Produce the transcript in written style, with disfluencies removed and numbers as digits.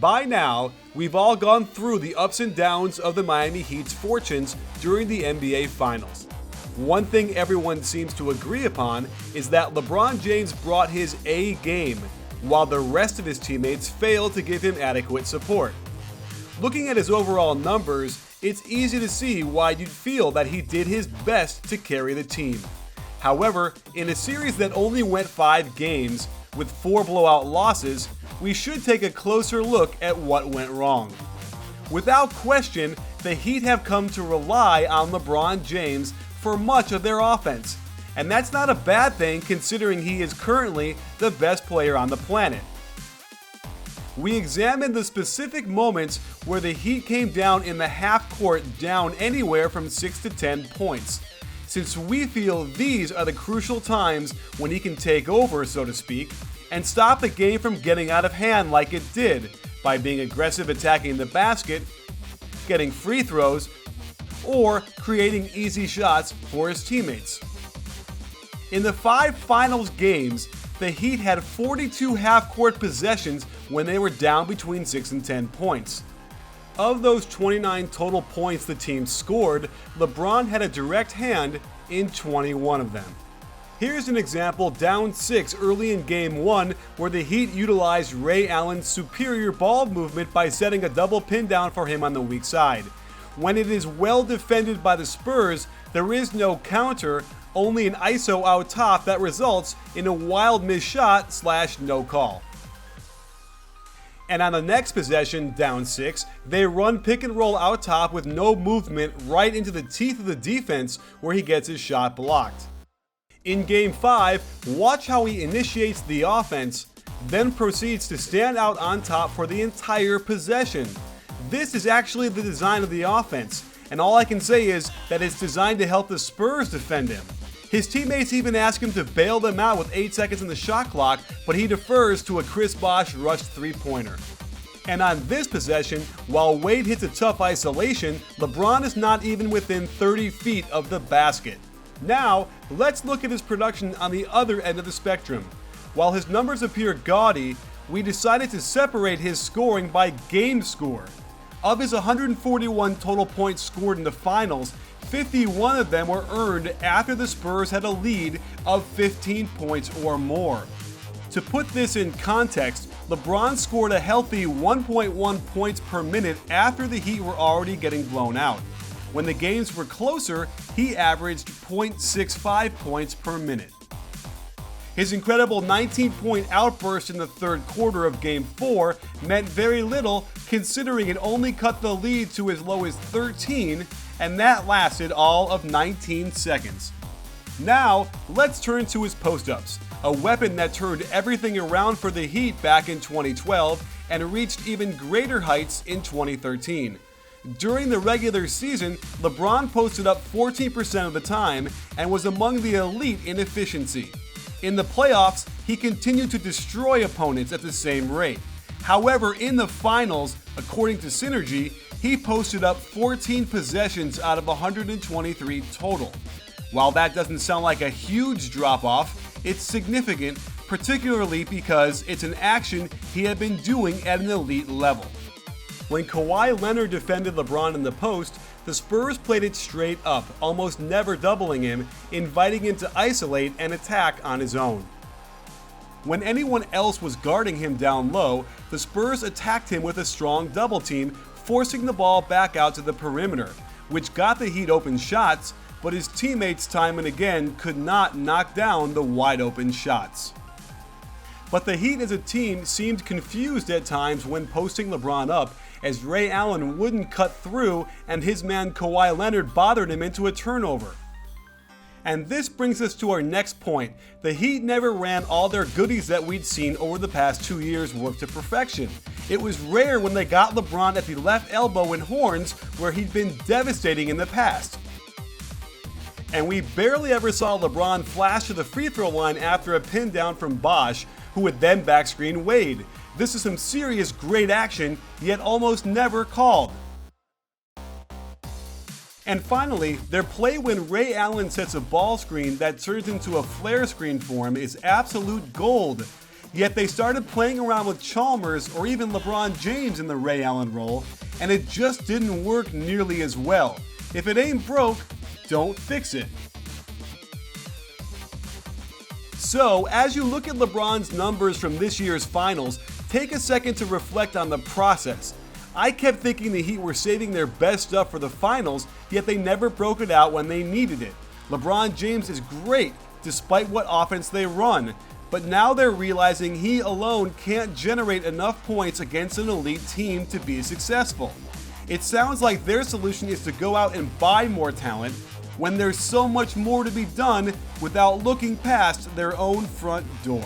By now, we've all gone through the ups and downs of the Miami Heat's fortunes during the NBA Finals. One thing everyone seems to agree upon is that LeBron James brought his A game, while the rest of his teammates failed to give him adequate support. Looking at his overall numbers, it's easy to see why you'd feel that he did his best to carry the team. However, in a series that only went 5 games, with 4 blowout losses, we should take a closer look at what went wrong. Without question, the Heat have come to rely on LeBron James for much of their offense, and that's not a bad thing considering he is currently the best player on the planet. We examined the specific moments where the Heat came down in the half court down anywhere from 6 to 10 points, since we feel these are the crucial times when he can take over, so to speak, and stop the game from getting out of hand like it did by being aggressive attacking the basket, getting free throws, or creating easy shots for his teammates. In the 5 finals games, the Heat had 42 half-court possessions when they were down between 6 and 10 points. Of those 29 total points the team scored, LeBron had a direct hand in 21 of them. Here's an example down 6 early in Game 1 where the Heat utilized Ray Allen's superior ball movement by setting a double pin down for him on the weak side. When it is well defended by the Spurs, there is no counter, only an ISO out top that results in a wild missed shot / no call. And on the next possession, down 6, they run pick and roll out top with no movement right into the teeth of the defense where he gets his shot blocked. In Game 5, watch how he initiates the offense, then proceeds to stand out on top for the entire possession. This is actually the design of the offense, and all I can say is that it's designed to help the Spurs defend him. His teammates even ask him to bail them out with 8 seconds in the shot clock, but he defers to a Chris Bosh rushed 3-pointer. And on this possession, while Wade hits a tough isolation, LeBron is not even within 30 feet of the basket. Now, let's look at his production on the other end of the spectrum. While his numbers appear gaudy, we decided to separate his scoring by game score. Of his 141 total points scored in the finals, 51 of them were earned after the Spurs had a lead of 15 points or more. To put this in context, LeBron scored a healthy 1.1 points per minute after the Heat were already getting blown out. When the games were closer, he averaged 0.65 points per minute. His incredible 19-point outburst in the third quarter of Game 4 meant very little considering it only cut the lead to as low as 13, and that lasted all of 19 seconds. Now, let's turn to his post-ups, a weapon that turned everything around for the Heat back in 2012 and reached even greater heights in 2013. During the regular season, LeBron posted up 14% of the time and was among the elite in efficiency. In the playoffs, he continued to destroy opponents at the same rate. However, in the finals, according to Synergy, he posted up 14 possessions out of 123 total. While that doesn't sound like a huge drop-off, it's significant, particularly because it's an action he had been doing at an elite level. When Kawhi Leonard defended LeBron in the post, the Spurs played it straight up, almost never doubling him, inviting him to isolate and attack on his own. When anyone else was guarding him down low, the Spurs attacked him with a strong double team, forcing the ball back out to the perimeter, which got the Heat open shots, but his teammates time and again could not knock down the wide open shots. But the Heat as a team seemed confused at times when posting LeBron up, as Ray Allen wouldn't cut through and his man Kawhi Leonard bothered him into a turnover. And this brings us to our next point. The Heat never ran all their goodies that we'd seen over the past 2 years work to perfection. It was rare when they got LeBron at the left elbow and horns where he'd been devastating in the past. And we barely ever saw LeBron flash to the free throw line after a pin down from Bosh, who would then backscreen Wade. This is some serious great action, yet almost never called. And finally, their play when Ray Allen sets a ball screen that turns into a flare screen for him is absolute gold. Yet they started playing around with Chalmers or even LeBron James in the Ray Allen role, and it just didn't work nearly as well. If it ain't broke, don't fix it. So, as you look at LeBron's numbers from this year's finals, take a second to reflect on the process. I kept thinking the Heat were saving their best stuff for the finals, yet they never broke it out when they needed it. LeBron James is great, despite what offense they run, but now they're realizing he alone can't generate enough points against an elite team to be successful. It sounds like their solution is to go out and buy more talent, when there's so much more to be done without looking past their own front door.